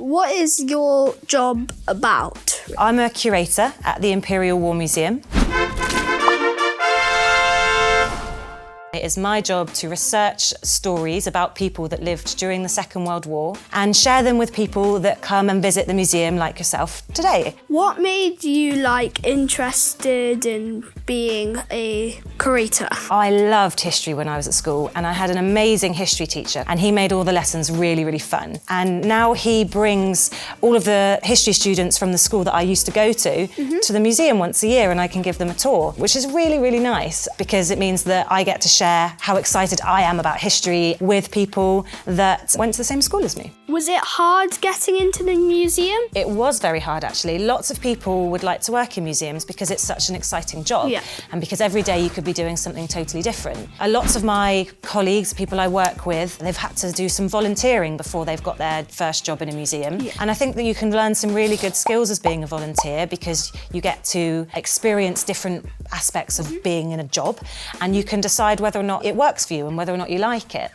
What is your job about? I'm a curator at the Imperial War Museum. It is my job to research stories about people that lived during the Second World War and share them with people that come and visit the museum like yourself today. What made you interested in being a curator? I loved history when I was at school, and I had an amazing history teacher, and he made all the lessons really, really fun. And now he brings all of the history students from the school that I used to go to the museum once a year, and I can give them a tour, which is really, really nice because it means that I get to share how excited I am about history with people that went to the same school as me. Was it hard getting into the museum? It was very hard, actually. Lots of people would like to work in museums because it's such an exciting job. Yeah. And because every day you could be doing something totally different. Lots of my colleagues, people I work with, they've had to do some volunteering before they've got their first job in a museum. Yeah. And I think that you can learn some really good skills as being a volunteer because you get to experience different aspects of being in a job, and you can decide whether or not it works for you and whether or not you like it.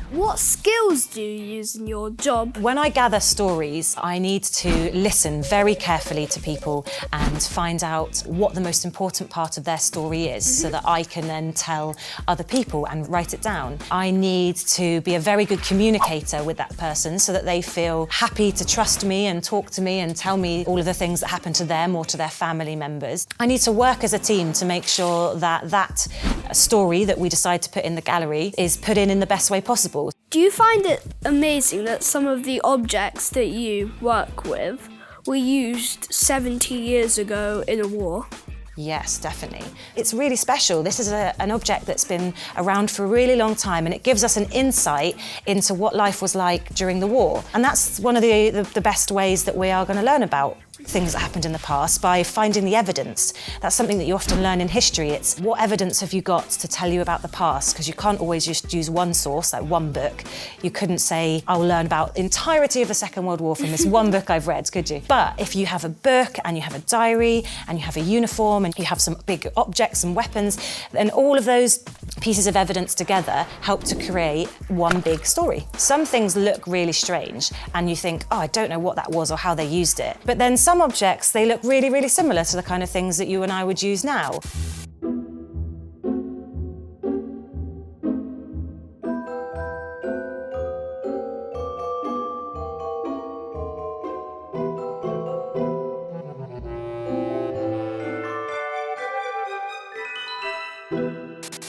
What skills do you use in your job? When I gather stories, I need to listen very carefully to people and find out what the most important part of their story is so that I can then tell other people and write it down. I need to be a very good communicator with that person so that they feel happy to trust me and talk to me and tell me all of the things that happen to them or to their family members. I need to work as a team to make sure that that story that we decide to put in the gallery is put in the best way possible. Do you find it amazing that some of the objects that you work with were used 70 years ago in a war? Yes, definitely. It's really special. This is an object that's been around for a really long time, and it gives us an insight into what life was like during the war. And that's one of the best ways that we are going to learn about things that happened in the past, by finding the evidence. That's something that you often learn in history. It's what evidence have you got to tell you about the past, because you can't always just use one source, like one book. You couldn't say, I'll learn about the entirety of the Second World War from this one book I've read, could you? But if you have a book and you have a diary and you have a uniform and you have some big objects and weapons, then all of those pieces of evidence together help to create one big story. Some things look really strange and you think, oh, I don't know what that was or how they used it. But then some objects, they look really, really similar to the kind of things that you and I would use now.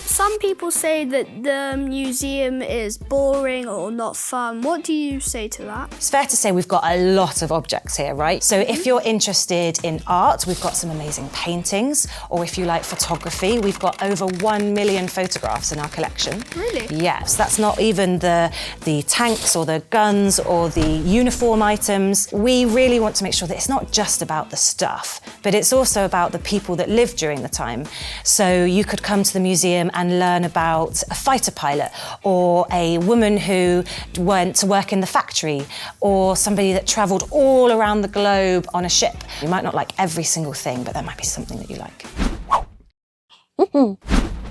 Some people say that the museum is boring or not fun. What do you say to that? It's fair to say we've got a lot of objects here, right? So if you're interested in art, we've got some amazing paintings, or if you like photography, we've got over 1 million photographs in our collection. Really? Yes, that's not even the tanks or the guns or the uniform items. We really want to make sure that it's not just about the stuff, but it's also about the people that lived during the time. So you could come to the museum and learn about a fighter pilot, or a woman who went to work in the factory, or somebody that travelled all around the globe on a ship. You might not like every single thing, but there might be something that you like.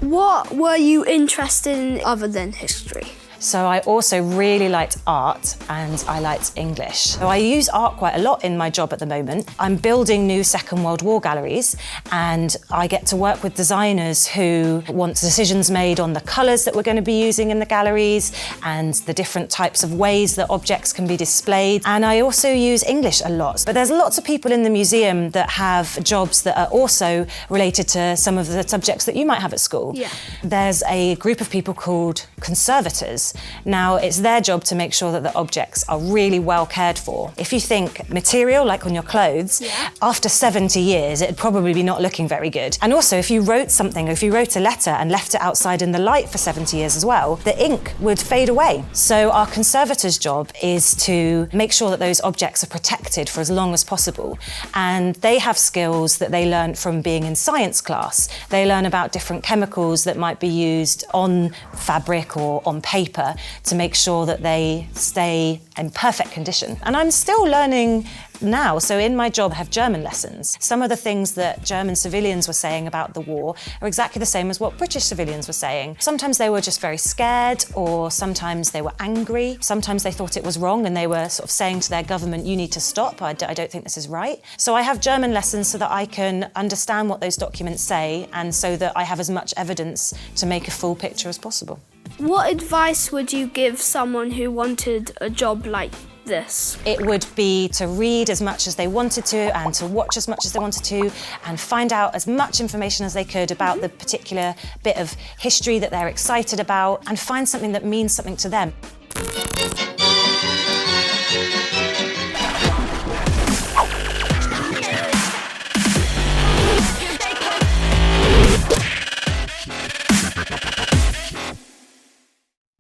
What were you interested in other than history? So I also really liked art and I liked English. So I use art quite a lot in my job at the moment. I'm building new Second World War galleries, and I get to work with designers who want decisions made on the colours that we're going to be using in the galleries and the different types of ways that objects can be displayed. And I also use English a lot. But there's lots of people in the museum that have jobs that are also related to some of the subjects that you might have at school. Yeah. There's a group of people called conservators. Now, it's their job to make sure that the objects are really well cared for. If you think material, like on your clothes, after 70 years, it'd probably be not looking very good. And also, if you wrote something, if you wrote a letter and left it outside in the light for 70 years as well, the ink would fade away. So our conservator's job is to make sure that those objects are protected for as long as possible. And they have skills that they learned from being in science class. They learn about different chemicals that might be used on fabric or on paper, paper to make sure that they stay in perfect condition. And I'm still learning now, so in my job I have German lessons. Some of the things that German civilians were saying about the war are exactly the same as what British civilians were saying. Sometimes they were just very scared, or sometimes they were angry. Sometimes they thought it was wrong and they were sort of saying to their government, you need to stop, I don't think this is right. So I have German lessons so that I can understand what those documents say, and so that I have as much evidence to make a full picture as possible. What advice would you give someone who wanted a job like this? It would be to read as much as they wanted to, and to watch as much as they wanted to, and find out as much information as they could about the particular bit of history that they're excited about, and find something that means something to them.